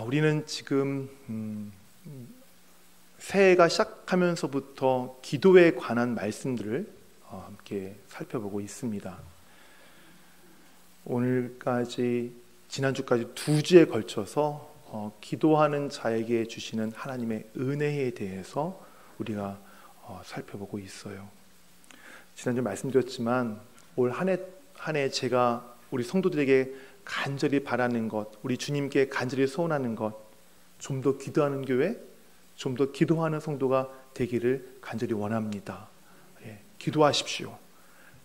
우리는 지금 새해가 시작하면서부터 기도에 관한 말씀들을 함께 살펴보고 있습니다. 오늘까지, 지난주까지 2주에 걸쳐서 기도하는 자에게 주시는 하나님의 은혜에 대해서 우리가 살펴보고 있어요. 지난주 말씀드렸지만 올 한 해 제가 우리 성도들에게 간절히 바라는 것, 우리 주님께 간절히 소원하는 것, 좀 더 기도하는 교회, 좀 더 기도하는 성도가 되기를 간절히 원합니다. 기도하십시오.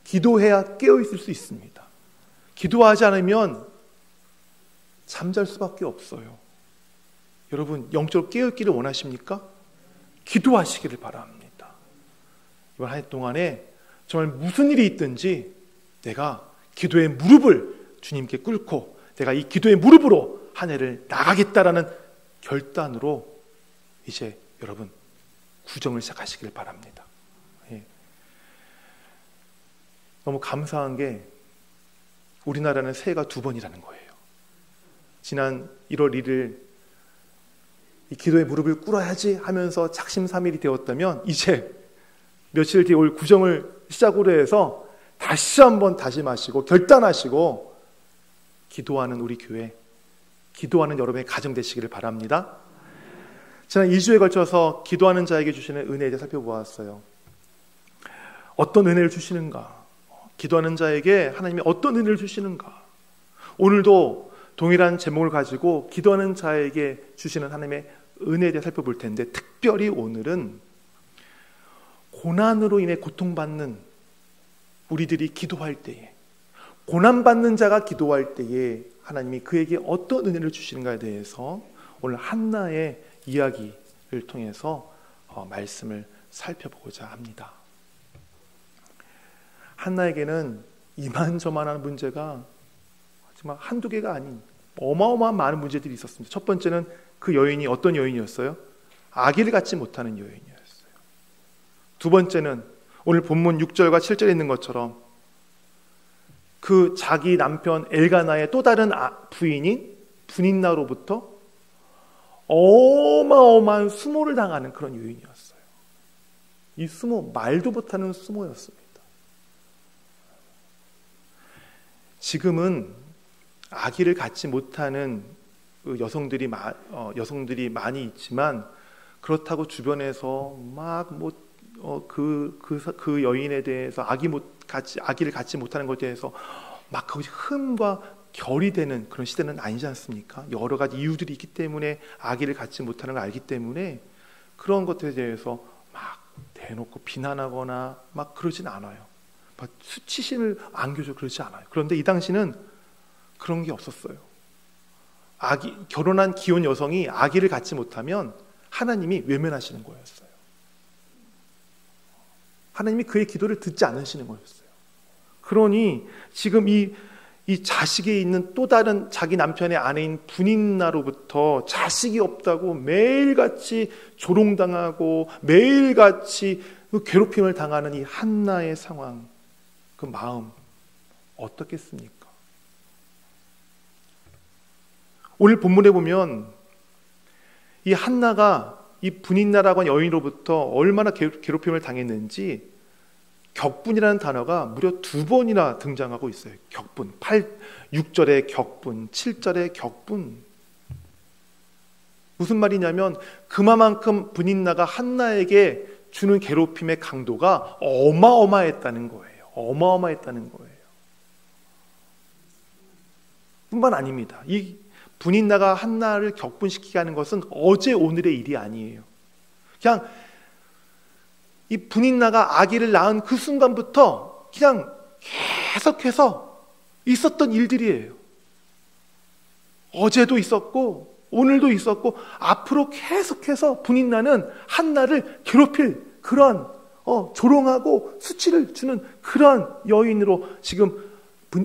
기도해야 깨어있을 수 있습니다. 기도하지 않으면 잠잘 수밖에 없어요. 여러분, 영적으로 깨어있기를 원하십니까? 기도하시기를 바랍니다. 이번 한 해 동안에 정말 무슨 일이 있든지 내가 기도의 무릎을 주님께 꿇고 내가 이 기도의 무릎으로 한 해를 나가겠다라는 결단으로 이제 여러분 구정을 시작하시길 바랍니다. 너무 감사한 게 우리나라는 새해가 2번이라는 거예요. 지난 1월 1일 이 기도의 무릎을 꿇어야지 하면서 작심삼일이 되었다면 이제 며칠 뒤에 올 구정을 시작으로 해서 다시 한번 다짐하시고 결단하시고 기도하는 우리 교회, 기도하는 여러분의 가정 되시기를 바랍니다. 지난 2주에 걸쳐서 기도하는 자에게 주시는 은혜에 대해 살펴보았어요. 어떤 은혜를 주시는가? 기도하는 자에게 하나님이 어떤 은혜를 주시는가? 오늘도 동일한 제목을 가지고 기도하는 자에게 주시는 하나님의 은혜에 대해 살펴볼 텐데, 특별히 오늘은 고난으로 인해 고통받는 우리들이 기도할 때에, 고난받는 자가 기도할 때에 하나님이 그에게 어떤 은혜를 주시는가에 대해서 오늘 한나의 이야기를 통해서 말씀을 살펴보고자 합니다. 한나에게는 이만저만한 문제가 정말 한두 개가 아닌 어마어마한 많은 문제들이 있었습니다. 첫 번째는 그 여인이 어떤 여인이었어요? 아기를 갖지 못하는 여인이었어요. 두 번째는 오늘 본문 6절과 7절에 있는 것처럼 그 자기 남편 엘가나의 또 다른 부인인 분인나로부터 어마어마한 수모를 당하는 그런 여인이었어요. 이 수모, 말도 못하는 수모였습니다. 지금은 아기를 갖지 못하는 여성들이 많이 있지만, 그렇다고 주변에서 막 그 여인에 대해서 아기를 갖지 못하는 것에 대해서 막 그것이 흠과 결이 되는 그런 시대는 아니지 않습니까? 여러 가지 이유들이 있기 때문에 아기를 갖지 못하는 걸 알기 때문에 그런 것들에 대해서 막 대놓고 비난하거나 막 그러진 않아요. 막 수치심을 안겨줘 그러지 않아요. 그런데 이 당시는 그런 게 없었어요. 결혼한 기혼 여성이 아기를 갖지 못하면 하나님이 외면하시는 거였어요. 하나님이 그의 기도를 듣지 않으시는 거였어요. 그러니 지금 이 자식이 있는 또 다른 자기 남편의 아내인 분인나로부터 자식이 없다고 매일같이 조롱당하고 매일같이 괴롭힘을 당하는 이 한나의 상황, 그 마음 어떻겠습니까? 오늘 본문에 보면 이 한나가 이 분인나라고 하는 여인으로부터 얼마나 괴롭힘을 당했는지 격분이라는 단어가 무려 2번이나 등장하고 있어요. 격분, 6절의 격분, 7절의 격분. 무슨 말이냐면 그만큼 분인나가 한나에게 주는 괴롭힘의 강도가 어마어마했다는 거예요. 어마어마했다는 거예요. 뿐만 아닙니다. 이 분인나가 한나를 격분시키게 하는 것은 어제 오늘의 일이 아니에요. 그냥 이 분인나가 아기를 낳은 그 순간부터 그냥 계속해서 있었던 일들이에요. 어제도 있었고 오늘도 있었고 앞으로 계속해서 분인나는 한나를 괴롭힐 그런 조롱하고 수치를 주는 그런 여인으로 지금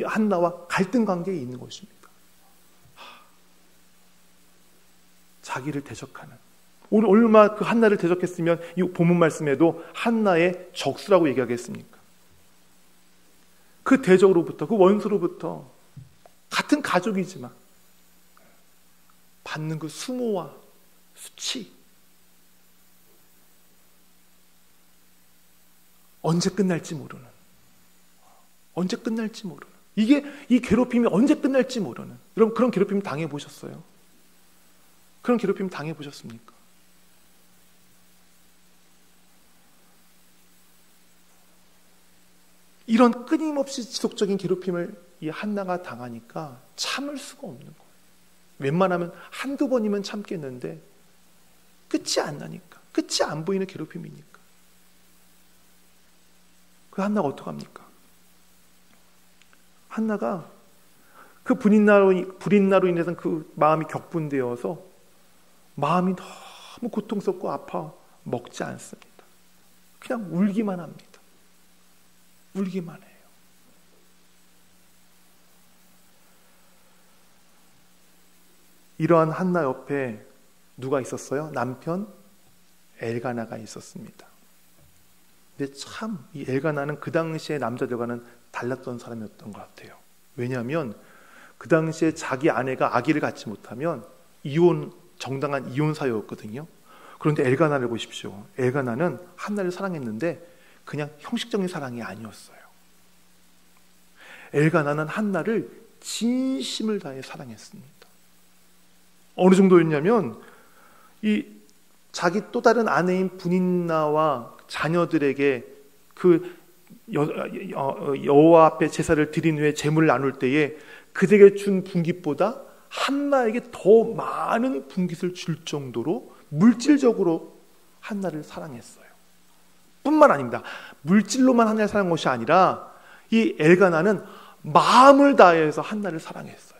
한나와 갈등 관계에 있는 것입니다. 자기를 대적하는, 오늘 얼마나 그 한나를 대적했으면 이 본문 말씀에도 한나의 적수라고 얘기하겠습니까? 그 대적으로부터, 그 원수로부터 같은 가족이지만 받는 그 수모와 수치, 언제 끝날지 모르는, 이 괴롭힘이 언제 끝날지 모르는, 여러분 그런 괴롭힘 당해보셨어요? 그런 괴롭힘 당해보셨습니까? 이런 끊임없이 지속적인 괴롭힘을 이 한나가 당하니까 참을 수가 없는 거예요. 웬만하면 한두 번이면 참겠는데 끝이 안 나니까, 끝이 안 보이는 괴롭힘이니까. 그 한나가 어떡합니까? 한나가 그 불인나로 인해서 그 마음이 격분되어서 마음이 너무 고통스럽고 아파 먹지 않습니다. 그냥 울기만 합니다. 울기만 해요. 이러한 한나 옆에 누가 있었어요? 남편 엘가나가 있었습니다. 근데 참 이 엘가나는 그 당시에 남자들과는 달랐던 사람이었던 것 같아요. 왜냐하면 그 당시에 자기 아내가 아기를 갖지 못하면 정당한 이혼 사유였거든요. 그런데 엘가나를 보십시오. 엘가나는 한나를 사랑했는데 그냥 형식적인 사랑이 아니었어요. 엘가나는 한나를 진심을 다해 사랑했습니다. 어느 정도였냐면 이 자기 또 다른 아내인 분인나와 자녀들에게 그 여호와 앞에 제사를 드린 후에 제물을 나눌 때에 그들에게 준 분깃보다 한나에게 더 많은 분깃을 줄 정도로 물질적으로 한나를 사랑했어요. 뿐만 아닙니다. 물질로만 한나를 사랑한 것이 아니라 이 엘가나는 마음을 다해서 한나를 사랑했어요.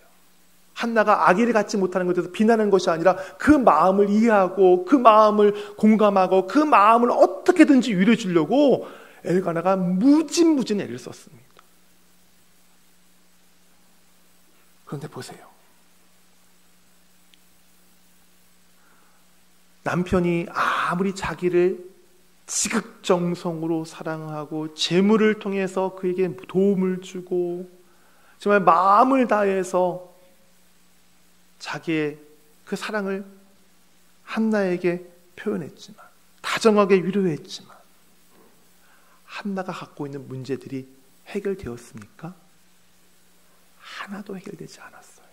한나가 아기를 갖지 못하는 것에 대해서 비난하는 것이 아니라 그 마음을 이해하고 그 마음을 공감하고 그 마음을 어떻게든지 위로해 주려고 엘가나가 무진무진 애를 썼습니다. 그런데 보세요. 남편이 아무리 자기를 지극정성으로 사랑하고 재물을 통해서 그에게 도움을 주고 정말 마음을 다해서 자기의 그 사랑을 한나에게 표현했지만, 다정하게 위로했지만 한나가 갖고 있는 문제들이 해결되었습니까? 하나도 해결되지 않았어요.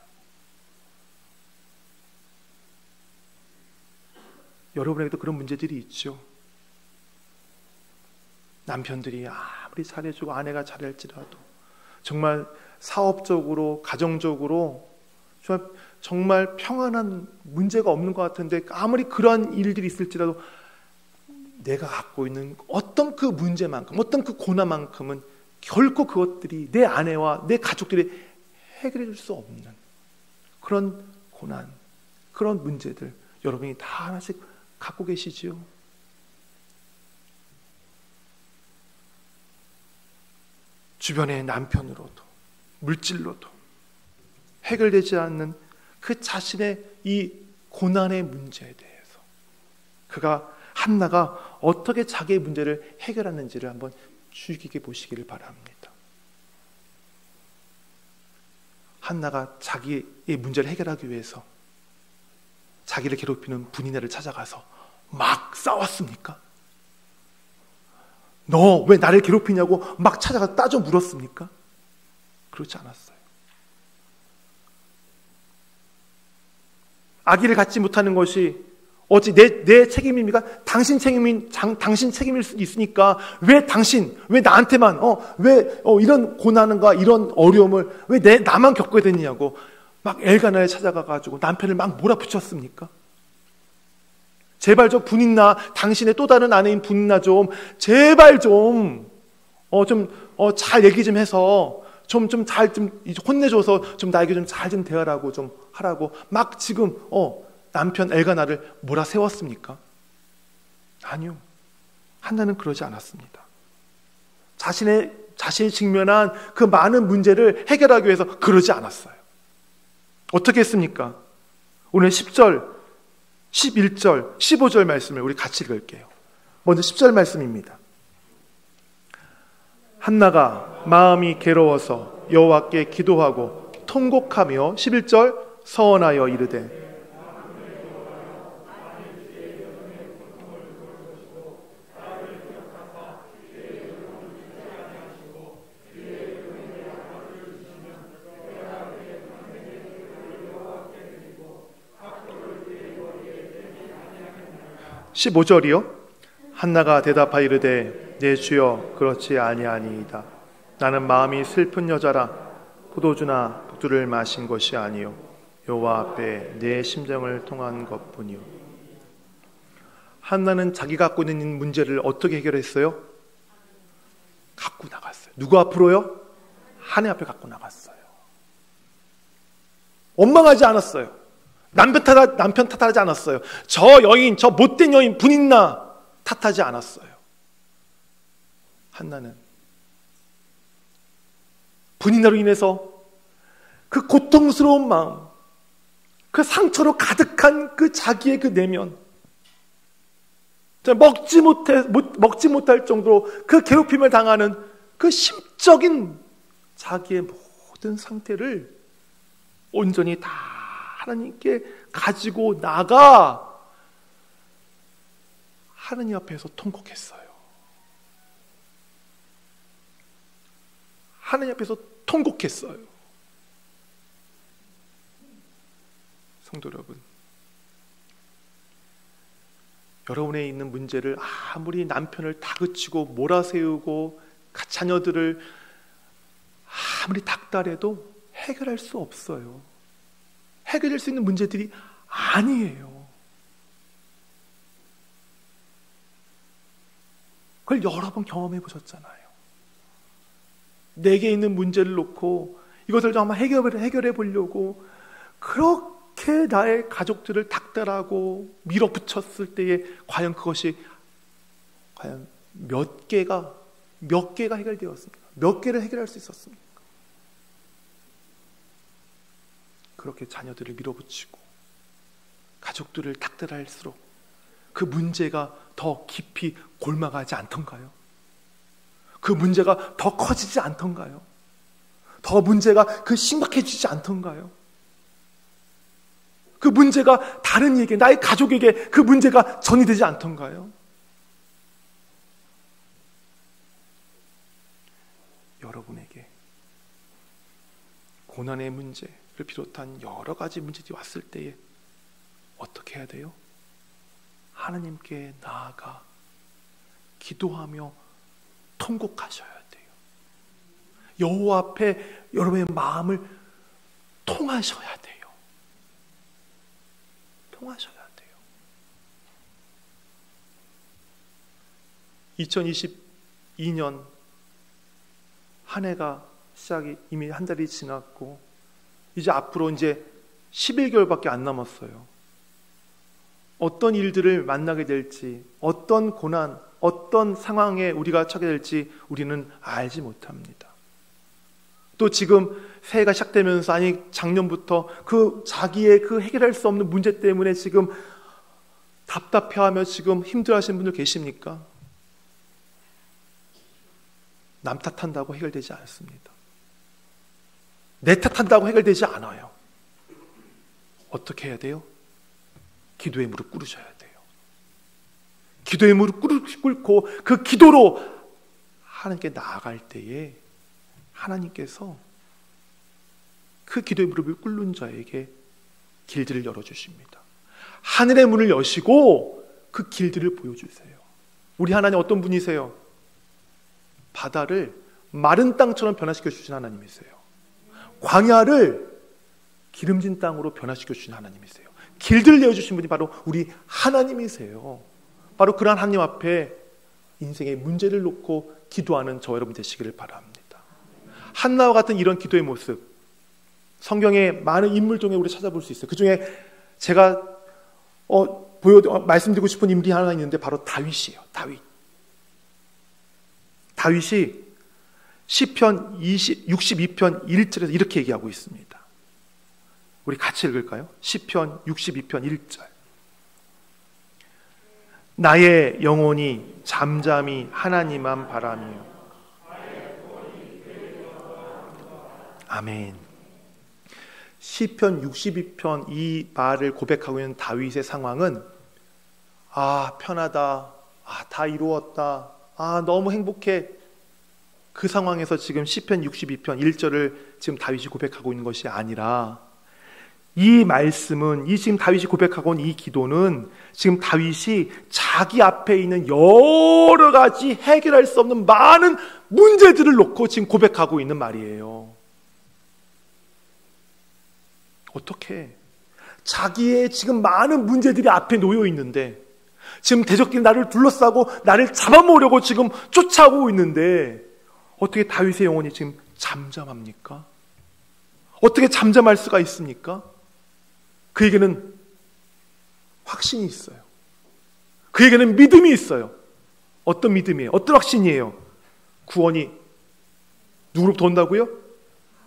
여러분에게도 그런 문제들이 있죠. 남편들이 아무리 잘해주고 아내가 잘할지라도 정말 사업적으로 가정적으로 정말 평안한 문제가 없는 것 같은데 아무리 그러한 일들이 있을지라도 내가 갖고 있는 어떤 그 문제만큼, 어떤 그 고난만큼은 결코 그것들이 내 아내와 내 가족들이 해결해 줄 수 없는 그런 고난, 그런 문제들 여러분이 다 하나씩 갖고 계시지요. 주변의 남편으로도 물질로도 해결되지 않는 그 자신의 이 고난의 문제에 대해서 한나가 어떻게 자기의 문제를 해결하는지를 한번 주의 깊게 보시기를 바랍니다. 한나가 자기의 문제를 해결하기 위해서 자기를 괴롭히는 분이나를 찾아가서 막 싸웠습니까? 너 왜 나를 괴롭히냐고 막 찾아가 따져 물었습니까? 그렇지 않았어요. 아기를 갖지 못하는 것이 어찌 내 책임입니까? 당신 책임일 수 있으니까 왜 나한테만 이런 고난과 이런 어려움을 왜 나만 겪어야 되느냐고 막 엘가나에 찾아가가지고 남편을 막 몰아붙였습니까? 제발 저 분인나, 당신의 또 다른 아내인 분인나 제발 잘 얘기 좀 해서 잘 혼내줘서 나에게 잘 대하라고 하라고 막 지금 남편 엘가나를 몰아세웠습니까? 아니요. 한나는 그러지 않았습니다. 자신이 직면한 그 많은 문제를 해결하기 위해서 그러지 않았어요. 어떻게 했습니까? 오늘 10절, 11절, 15절 말씀을 우리 같이 읽을게요. 먼저 10절 말씀입니다. 한나가 마음이 괴로워서 여호와께 기도하고 통곡하며 11절 서원하여 이르되 15절이요. 한나가 대답하여 이르되 내 주여 그렇지 아니하니이다. 나는 마음이 슬픈 여자라 포도주나 독주를 마신 것이 아니요 여호와 앞에 내 심정을 통한 것뿐이요. 한나는 자기가 갖고 있는 문제를 어떻게 해결했어요? 갖고 나갔어요. 누구 앞으로요? 하나님 앞에 갖고 나갔어요. 원망하지 않았어요. 남편 탓하지 않았어요. 저 여인, 저 못된 여인 분인나 탓하지 않았어요. 한나는 분인나로 인해서 그 고통스러운 마음, 그 상처로 가득한 그 자기의 그 내면, 먹지 못할 정도로 그 괴롭힘을 당하는 그 심적인 자기의 모든 상태를 온전히 다 하나님께 가지고 나가 하나님 앞에서 통곡했어요. 하나님 앞에서 통곡했어요. 성도 여러분, 여러분의 있는 문제를 아무리 남편을 다그치고 몰아세우고 자녀들을 아무리 닥달해도 해결할 수 없어요. 해결할 수 있는 문제들이 아니에요. 그걸 여러 번 경험해 보셨잖아요. 내게 있는 문제를 놓고 이것을 좀 한번 해결해 보려고 그렇게 나의 가족들을 닥달하고 밀어붙였을 때에 과연 그것이 과연 몇 개가 해결되었습니까? 몇 개를 해결할 수 있었습니까? 그렇게 자녀들을 밀어붙이고 가족들을 닥달할수록 그 문제가 더 깊이 골마가지 않던가요? 그 문제가 더 커지지 않던가요? 더 문제가 심각해지지 않던가요? 그 문제가 다른 이에게, 나의 가족에게 그 문제가 전이되지 않던가요? 여러분에게 고난의 문제를 비롯한 여러 가지 문제들이 왔을 때에 어떻게 해야 돼요? 하나님께 나아가 기도하며 통곡하셔야 돼요. 여호와 앞에 여러분의 마음을 통하셔야 돼요. 통하셔야 돼요. 2022년 한 해가 시작이 이미 한 달이 지났고 이제 앞으로 이제 11개월밖에 안 남았어요. 어떤 일들을 만나게 될지, 어떤 고난, 어떤 상황에 우리가 처하게 될지 우리는 알지 못합니다. 또 지금 새해가 시작되면서 아니 작년부터 그 자기의 그 해결할 수 없는 문제 때문에 지금 답답해하며 지금 힘들어하시는 분들 계십니까? 남 탓한다고 해결되지 않습니다. 내 탓한다고 해결되지 않아요. 어떻게 해야 돼요? 기도의 무릎 꿇으셔야 돼요. 기도의 무릎 꿇고 그 기도로 하나님께 나아갈 때에 하나님께서 그 기도의 무릎을 꿇는 자에게 길들을 열어주십니다. 하늘의 문을 여시고 그 길들을 보여주세요. 우리 하나님 어떤 분이세요? 바다를 마른 땅처럼 변화시켜 주신 하나님이세요. 광야를 기름진 땅으로 변화시켜 주신 하나님이세요. 길들을 내어주신 분이 바로 우리 하나님이세요. 바로 그러한 하나님 앞에 인생의 문제를 놓고 기도하는 저 여러분 되시기를 바랍니다. 한나와 같은 이런 기도의 모습, 성경에 많은 인물 중에 우리 찾아볼 수 있어요. 그 중에 제가 말씀드리고 싶은 인물이 하나 있는데 바로 다윗이에요. 다윗이 시편 62편 1절에서 이렇게 얘기하고 있습니다. 우리 같이 읽을까요? 시편 62편 1절. 나의 영혼이 잠잠히 하나님만 바라며. 아멘. 시편 62편 이 말을 고백하고 있는 다윗의 상황은 편하다, 다 이루었다, 너무 행복해. 그 상황에서 지금 시편 62편 1절을 지금 다윗이 고백하고 있는 것이 아니라 이 말씀은, 이 지금 다윗이 고백하고 온 이 기도는 지금 다윗이 자기 앞에 있는 여러 가지 해결할 수 없는 많은 문제들을 놓고 지금 고백하고 있는 말이에요. 어떻게 자기의 지금 많은 문제들이 앞에 놓여 있는데, 지금 대적들이 나를 둘러싸고 나를 잡아먹으려고 지금 쫓아오고 있는데, 어떻게 다윗의 영혼이 지금 잠잠합니까? 어떻게 잠잠할 수가 있습니까? 그에게는 확신이 있어요. 그에게는 믿음이 있어요. 어떤 믿음이에요? 어떤 확신이에요? 구원이 누구로부터 온다고요?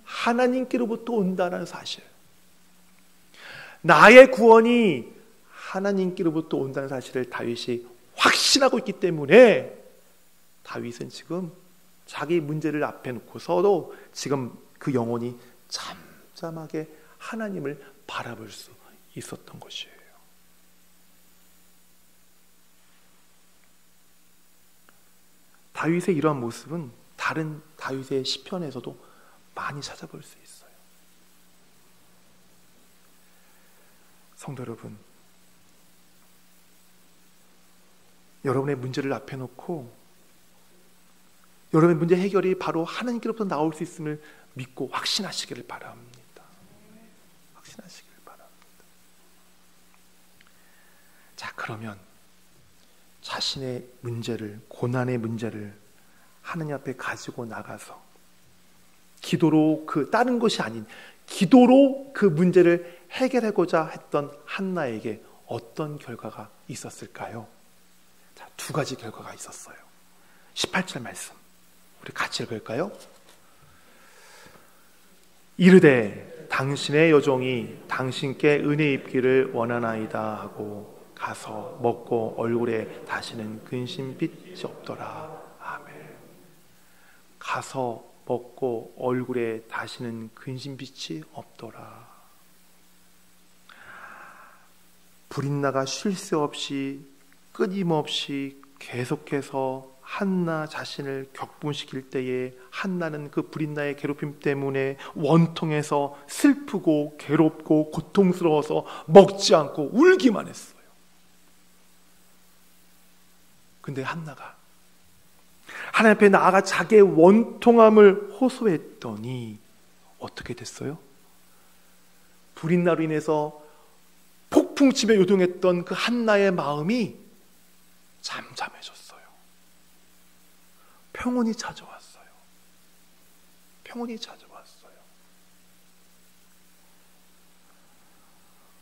하나님께로부터 온다는 사실. 나의 구원이 하나님께로부터 온다는 사실을 다윗이 확신하고 있기 때문에 다윗은 지금 자기 문제를 앞에 놓고서도 지금 그 영혼이 잠잠하게 하나님을 바라볼 수 있었던 것이에요. 다윗의 이러한 모습은 다른 다윗의 시편에서도 많이 찾아볼 수 있어요. 성도 여러분, 여러분의 문제를 앞에 놓고 여러분의 문제 해결이 바로 하나님께로부터 나올 수 있음을 믿고 확신하시기를 바랍니다. 확신하시기를 바랍니다. 자, 그러면 자신의 문제를, 고난의 문제를 하나님 앞에 가지고 나가서 기도로, 다른 것이 아닌 기도로 그 문제를 해결하고자 했던 한나에게 어떤 결과가 있었을까요? 자, 두 가지 결과가 있었어요. 18절 말씀 우리 같이 읽을까요? 이르되 당신의 여종이 당신께 은혜 입기를 원하나이다 하고 가서 먹고 얼굴에 다시는 근심빛이 없더라. 아멘. 가서 먹고 얼굴에 다시는 근심빛이 없더라. 불인나가 쉴 새 없이 끊임없이 계속해서 한나 자신을 격분시킬 때에 한나는 그 불인나의 괴롭힘 때문에 원통해서 슬프고 괴롭고 고통스러워서 먹지 않고 울기만 했어요. 근데 한나가 하나님 앞에 나아가 자기의 원통함을 호소했더니 어떻게 됐어요? 불인나로 인해서 폭풍치며 요동했던 그 한나의 마음이 잠잠해졌어요. 평온이 찾아왔어요. 평온이 찾아왔어요.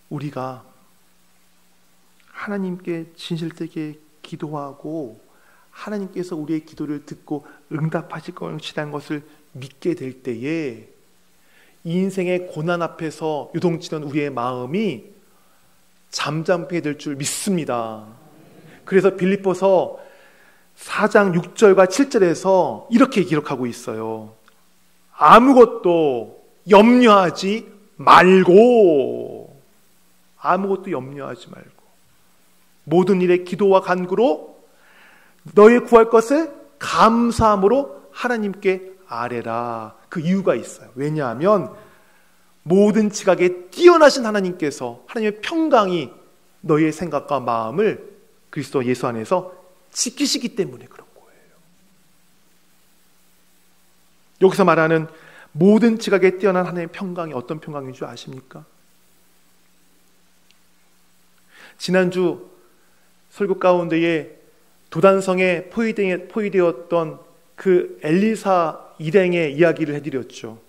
우리가 하나님께 진실되게 기도하고 하나님께서 우리의 기도를 듣고 응답하실 것이라는 것을 믿게 될 때에 이 인생의 고난 앞에서 요동치는 우리의 마음이 잠잠하게 될 줄 믿습니다. 그래서 빌립보서 4장 6절과 7절에서 이렇게 기록하고 있어요. 아무것도 염려하지 말고, 아무것도 염려하지 말고 모든 일에 기도와 간구로 너희 구할 것을 감사함으로 하나님께 아뢰라. 그 이유가 있어요. 왜냐하면 모든 지각에 뛰어나신 하나님께서, 하나님의 평강이 너희의 생각과 마음을 그리스도 예수 안에서 지키시기 때문에 그런 거예요. 여기서 말하는 모든 지각에 뛰어난 하나님의 평강이 어떤 평강인 줄 아십니까? 지난주 설교 가운데에 도단성에 포위되었던 그 엘리사 일행의 이야기를 해드렸죠.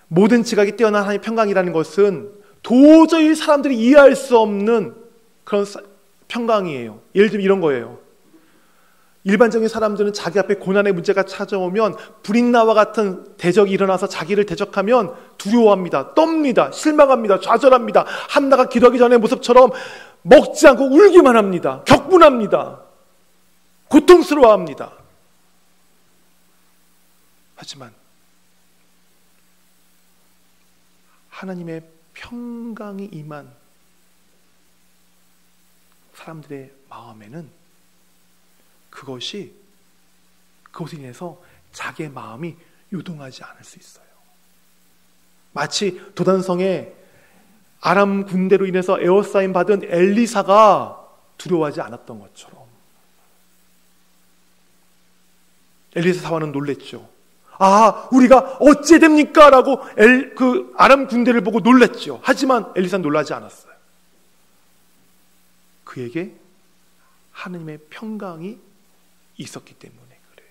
모든 지각이 뛰어난 하나님의 평강이라는 것은 도저히 사람들이 이해할 수 없는 그런 평강이에요. 예를 들면 이런 거예요. 일반적인 사람들은 자기 앞에 고난의 문제가 찾아오면 불인나와 같은 대적이 일어나서 자기를 대적하면 두려워합니다. 떱니다. 실망합니다. 좌절합니다. 한나가 기도하기 전의 모습처럼 먹지 않고 울기만 합니다. 격분합니다. 고통스러워합니다. 하지만 하나님의 평강이 임한 사람들의 마음에는 그것으로 인해서 자기의 마음이 요동하지 않을 수 있어요. 마치 도단성에 아람 군대로 인해서 에워싸임 받은 엘리사가 두려워하지 않았던 것처럼 엘리사 사환은 놀랬죠. 아, 우리가 어찌 됩니까? 라고 그 아람 군대를 보고 놀랬죠. 하지만 엘리사는 놀라지 않았어요. 그에게 하느님의 평강이 있었기 때문에 그래요.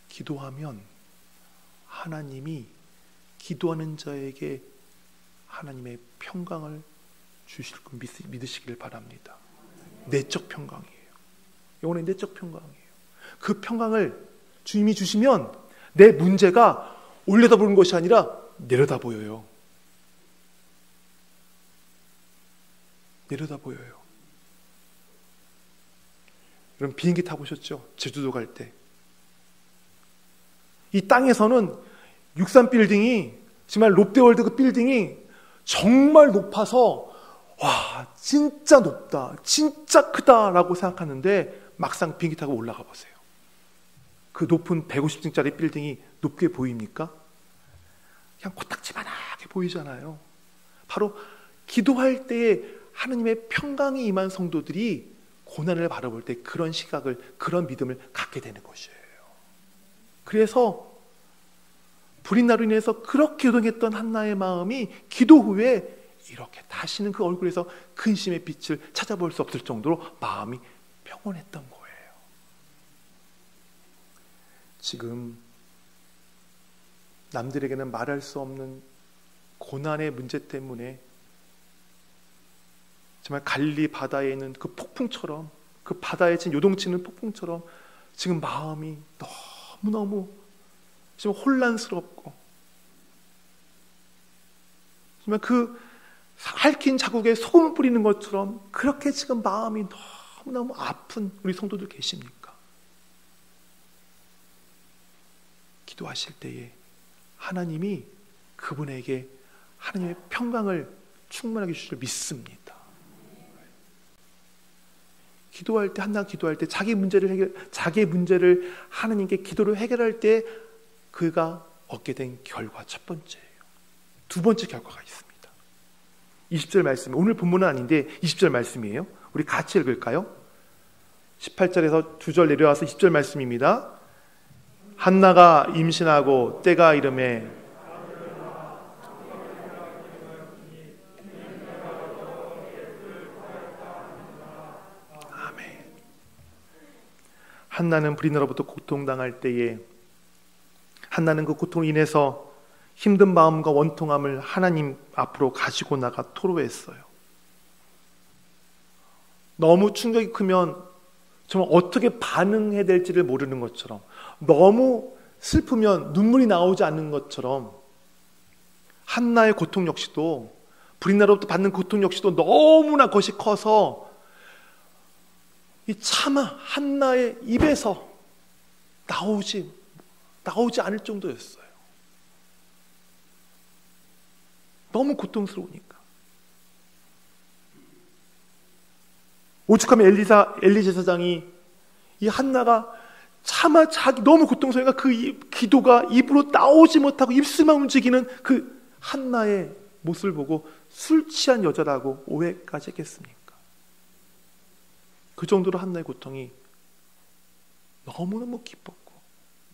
기도하면 하나님이 기도하는 자에게 하나님의 평강을 주실 걸 믿으시길 바랍니다. 내적 평강이에요. 영혼의 내적 평강이에요. 그 평강을 주님이 주시면 내 문제가 올려다보는 것이 아니라 내려다 보여요. 내려다 보여요. 여러분 비행기 타보셨죠? 제주도 갈 때. 이 땅에서는 63 빌딩이 정말 롯데월드 그 빌딩이 정말 높아서 와 진짜 높다, 진짜 크다라고 생각하는데 막상 비행기 타고 올라가 보세요. 그 높은 150층짜리 빌딩이 높게 보입니까? 그냥 코딱지만하게 보이잖아요. 바로 기도할 때에 하느님의 평강이 임한 성도들이 고난을 바라볼 때 그런 시각을, 그런 믿음을 갖게 되는 것이에요. 그래서 불인 나로 인해서 그렇게 요동했던 한나의 마음이 기도 후에 이렇게 다시는 그 얼굴에서 근심의 빛을 찾아볼 수 없을 정도로 마음이 평온했던 거예요. 지금 남들에게는 말할 수 없는 고난의 문제 때문에 정말 갈릴리 바다에 있는 그 폭풍처럼, 그 바다에 친 요동치는 폭풍처럼 지금 마음이 너무너무 지금 혼란스럽고 정말 그 핥힌 자국에 소금 뿌리는 것처럼 그렇게 지금 마음이 너무너무 아픈 우리 성도들 계십니까? 기도하실 때에 하나님이 그분에게 하나님의 평강을 충만하게 주실 믿습니다. 기도할 때, 한나 기도할 때 자기의 문제를 하나님께 기도로 해결할 때 그가 얻게 된 결과 첫 번째예요. 두 번째 결과가 있습니다. 20절 말씀, 오늘 본문은 아닌데 20절 말씀이에요. 우리 같이 읽을까요? 18절에서 2절 내려와서 20절 말씀입니다. 한나가 임신하고 때가 이르매 아멘. 한나는 불인으로부터 고통당할 때에 한나는 그 고통으로 인해서 힘든 마음과 원통함을 하나님 앞으로 가지고 나가 토로했어요. 너무 충격이 크면 정말 어떻게 반응해야 될지를 모르는 것처럼, 너무 슬프면 눈물이 나오지 않는 것처럼 한나의 고통 역시도, 불인나로부터 받는 고통 역시도 너무나 것이 커서 이 차마 한나의 입에서 나오지 않을 정도였어요. 너무 고통스러우니까. 오죽하면 엘리 제사장이 이 한나가 차마 자기 너무 고통스러우니까 그 기도가 입으로 나오지 못하고 입술만 움직이는 그 한나의 모습을 보고 술 취한 여자라고 오해까지 했겠습니까? 그 정도로 한나의 고통이 너무너무 기뻤고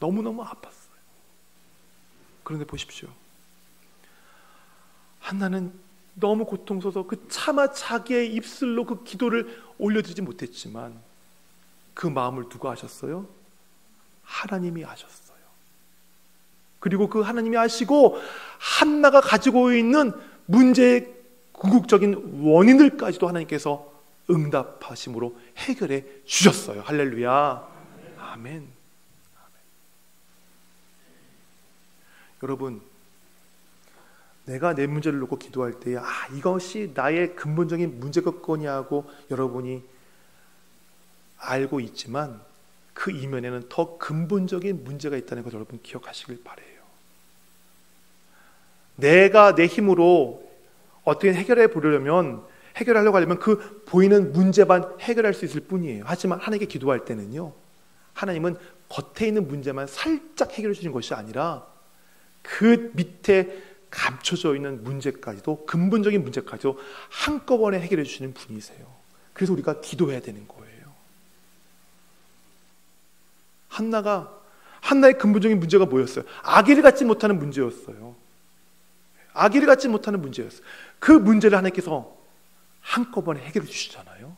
너무너무 아팠어요. 그런데 보십시오. 한나는 너무 고통스러워서 그 차마 자기의 입술로 그 기도를 올려드리지 못했지만 그 마음을 누가 아셨어요? 하나님이 아셨어요. 그리고 그 하나님이 아시고 한나가 가지고 있는 문제의 궁극적인 원인들까지도 하나님께서 응답하심으로 해결해 주셨어요. 할렐루야. 아멘. 여러분, 내가 내 문제를 놓고 기도할 때에 이것이 나의 근본적인 문제겠거냐고 여러분이 알고 있지만 그 이면에는 더 근본적인 문제가 있다는 것을 여러분 기억하시길 바라요. 내가 내 힘으로 어떻게 해결하려고 하려면 그 보이는 문제만 해결할 수 있을 뿐이에요. 하지만 하나님께 기도할 때는요, 하나님은 겉에 있는 문제만 살짝 해결해 주는 것이 아니라 그 밑에 감춰져 있는 문제까지도, 근본적인 문제까지도 한꺼번에 해결해 주시는 분이세요. 그래서 우리가 기도해야 되는 거예요. 한나의 근본적인 문제가 뭐였어요? 아기를 갖지 못하는 문제였어요. 아기를 갖지 못하는 문제였어요. 그 문제를 하나님께서 한꺼번에 해결해 주시잖아요.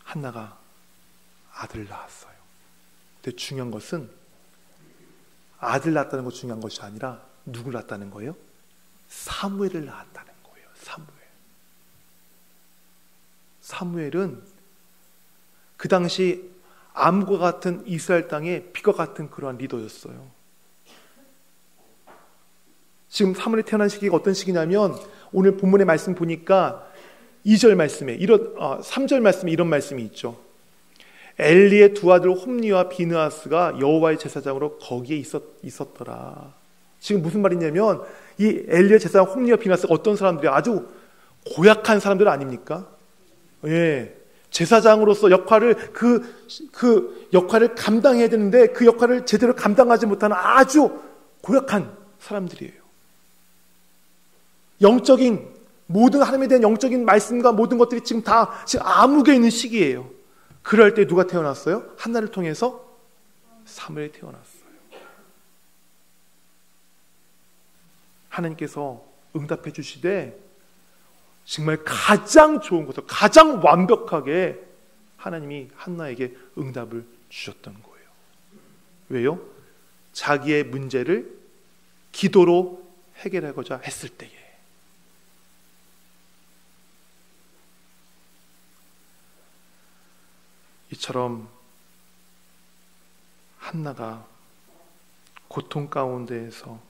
한나가 아들을 낳았어요. 근데 중요한 것은 아들 낳았다는 것이 중요한 것이 아니라 누굴 낳았다는 거예요? 사무엘을 낳았다는 거예요. 사무엘은 그 당시 암과 같은 이스라엘 땅의 빛과 같은 그러한 리더였어요. 지금 사무엘이 태어난 시기가 어떤 시기냐면 오늘 본문의 말씀 보니까 2절 말씀에 3절 말씀에 이런 말씀이 있죠. 엘리의 두 아들 홈니와 비느하스가 여호와의 제사장으로 거기에 있었더라. 지금 무슨 말이냐면 이 엘리의 제사장 홈니와 비느하스가 어떤 사람들이 아주 고약한 사람들 아닙니까? 예, 제사장으로서 역할을 그 역할을 감당해야 되는데 그 역할을 제대로 감당하지 못하는 아주 고약한 사람들이에요. 모든 하나님에 대한 영적인 말씀과 모든 것들이 지금 암흑에 있는 시기예요. 그럴 때 누가 태어났어요? 한나를 통해서 사무엘이 태어났어요. 하나님께서 응답해 주시되 정말 가장 좋은 것을 가장 완벽하게 하나님이 한나에게 응답을 주셨던 거예요. 왜요? 자기의 문제를 기도로 해결하고자 했을 때에. 이처럼 한나가 고통 가운데에서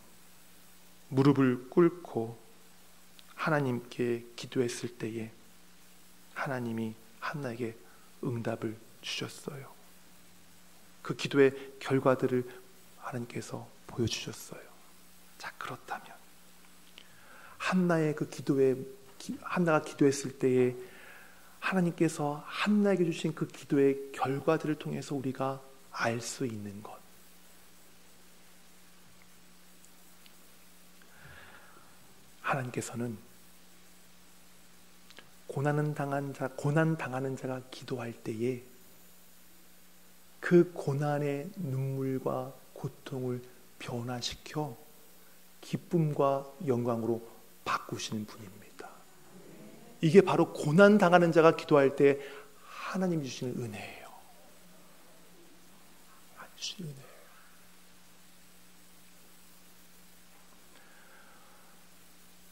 무릎을 꿇고 하나님께 기도했을 때에 하나님이 한나에게 응답을 주셨어요. 그 기도의 결과들을 하나님께서 보여주셨어요. 자, 그렇다면 한나가 기도했을 때에 하나님께서 한나에게 주신 그 기도의 결과들을 통해서 우리가 알 수 있는 것, 하나님께서는 고난 당하는 자가 기도할 때에 그 고난의 눈물과 고통을 변화시켜 기쁨과 영광으로 바꾸시는 분입니다. 이게 바로 고난 당하는 자가 기도할 때 하나님이 주시는 은혜예요.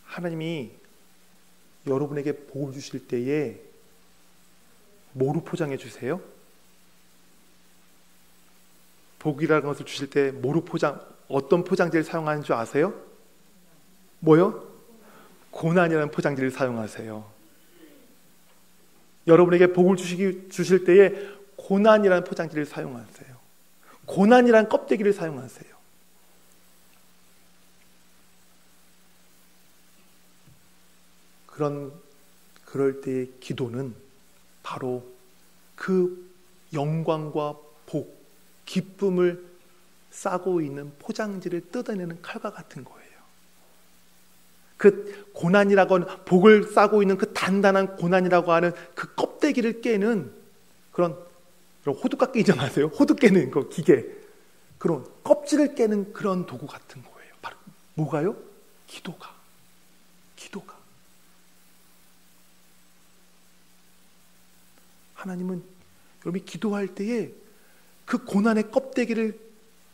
하나님이 여러분에게 복을 주실 때에 뭐로 포장해 주세요? 복이라는 것을 주실 때 어떤 포장지를 사용하는 줄 아세요? 뭐요? 고난이라는 포장지를 사용하세요. 여러분에게 복을 주실 때에 고난이라는 포장지를 사용하세요. 고난이라는 껍데기를 사용하세요. 그럴 때의 기도는 바로 그 영광과 복, 기쁨을 싸고 있는 포장지를 뜯어내는 칼과 같은 거예요. 그 고난이라고 하는, 복을 싸고 있는 그 단단한 고난이라고 하는 그 껍데기를 깨는 그런 호두까 깨지 마세요. 호두 깨는 그 기계, 그런 껍질을 깨는 그런 도구 같은 거예요. 바로 뭐가요? 기도가. 하나님은 여러분이 기도할 때에 그 고난의 껍데기를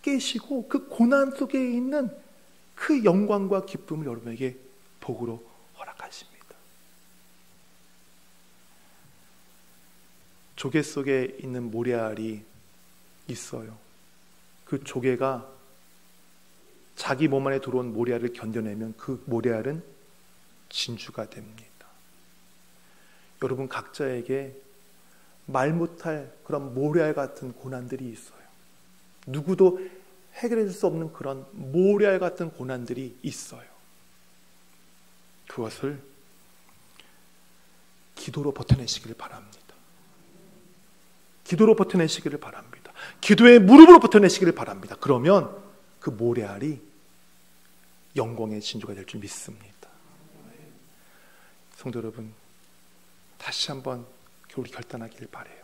깨시고 그 고난 속에 있는 그 영광과 기쁨을 여러분에게 복으로 허락하십니다. 조개 속에 있는 모래알이 있어요. 그 조개가 자기 몸 안에 들어온 모래알을 견뎌내면 그 모래알은 진주가 됩니다. 여러분 각자에게 말 못할 그런 모래알 같은 고난들이 있어요. 누구도 해결해 줄 수 없는 그런 모래알 같은 고난들이 있어요. 그것을 기도로 버텨내시기를 바랍니다. 기도로 버텨내시기를 바랍니다. 기도의 무릎으로 버텨내시기를 바랍니다. 그러면 그 모래알이 영광의 진주가 될 줄 믿습니다. 성도 여러분, 다시 한번 우리 결단하기를 바라요.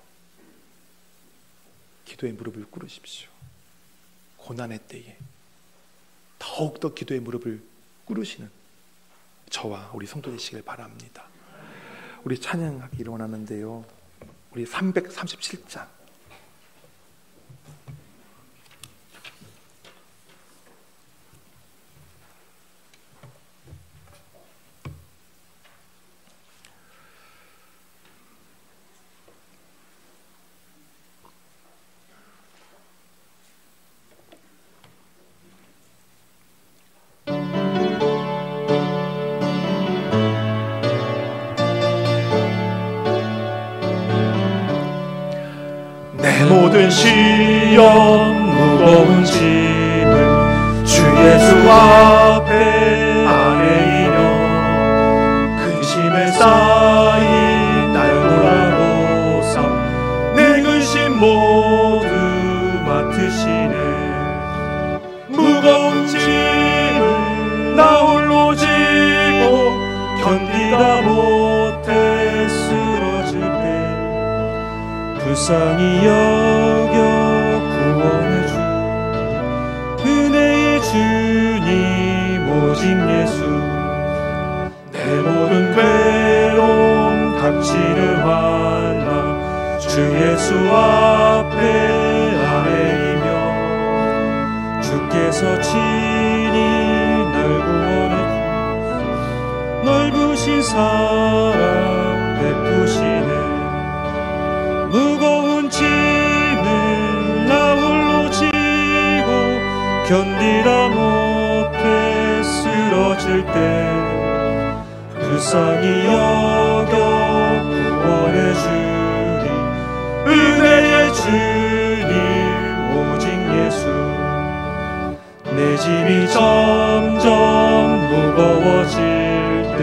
기도의 무릎을 꿇으십시오. 고난의 때에 더욱더 기도의 무릎을 꿇으시는 저와 우리 성도 되시길 바랍니다. 우리 찬양하기를 원하는데요, 우리 337장 모든 시험 무거운 짐을 주 예수 앞에 아뢰이며 근심에 쌓인 날 돌아보사 내 근심 모두 맡으시네. 무거운 짐을 나 홀로 지고 견디다 못해 쓰러질 때 불쌍히 여겨 구원해 주 은혜의 주님 오직 예수. 내 모든 괴로움 닥치는 환난 주 예수 앞에 아뢰이며 주께서 친히 날 구원해 주 넓으신 사랑 베푸시네. 무거운 짐을 나 홀로 지고 견디다 못해 쓰러질 때 불쌍히 여겨 구원해 주리 은혜의 주님 오직 예수. 내 짐이 점점 무거워질 때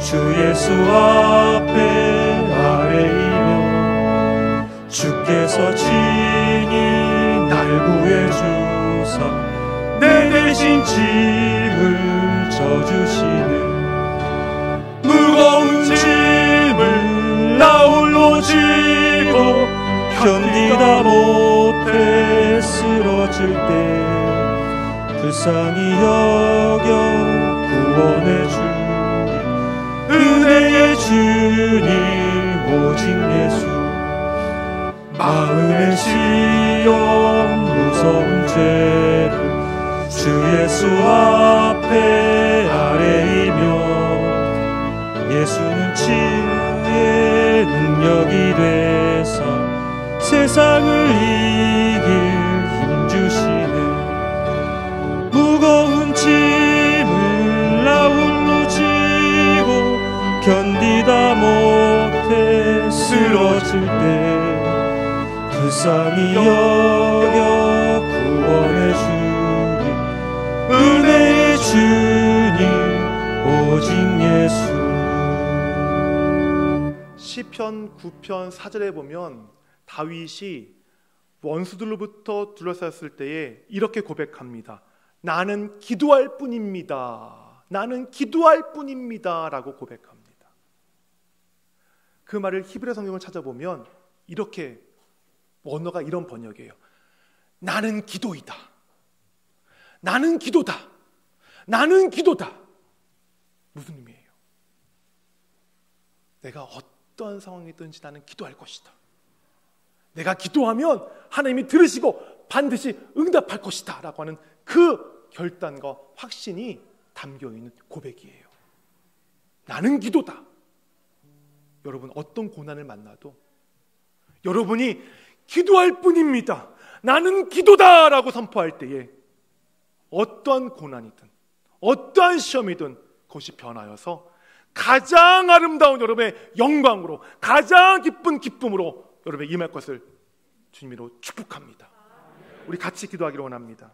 주 예수 앞에 아뢰이며 주께서 친히 날 구해주사 내 대신 짐을 져주시네. 무거운 짐을 나 홀로 지고 견디다 못해 쓰러질 때 불쌍히 여겨 구원해 주리 은혜의 주님 오직 예수. 마음의 시험 무서운 죄를 주 예수 앞에 아뢰이며 예수는 치유의 능력이 되사 세상을 이길 힘 주시네. 무거운 짐을 나 홀로 지고 견디다 못해 쓰러질 때 불쌍히 여겨 구원해 주리 은혜의 주님 오직 예수. 시편 9편 4절에 보면 다윗이 원수들로부터 둘러싸였을 때에 이렇게 고백합니다. 나는 기도할 뿐입니다. 나는 기도할 뿐입니다 라고 고백합니다. 그 말을 히브리 성경을 찾아보면 이렇게 원어가 이런 번역이에요. 나는 기도이다. 나는 기도다. 나는 기도다. 무슨 의미예요? 내가 어떤 상황이든지 나는 기도할 것이다. 내가 기도하면 하나님이 들으시고 반드시 응답할 것이다 라고 하는 그 결단과 확신이 담겨있는 고백이에요. 나는 기도다. 여러분 어떤 고난을 만나도 여러분이 기도할 뿐입니다. 나는 기도다 라고 선포할 때에 어떠한 고난이든 어떠한 시험이든 그것이 변하여서 가장 아름다운 여러분의 영광으로 가장 기쁜 기쁨으로 여러분의 임할 것을 주님으로 축복합니다. 우리 같이 기도하기를 원합니다.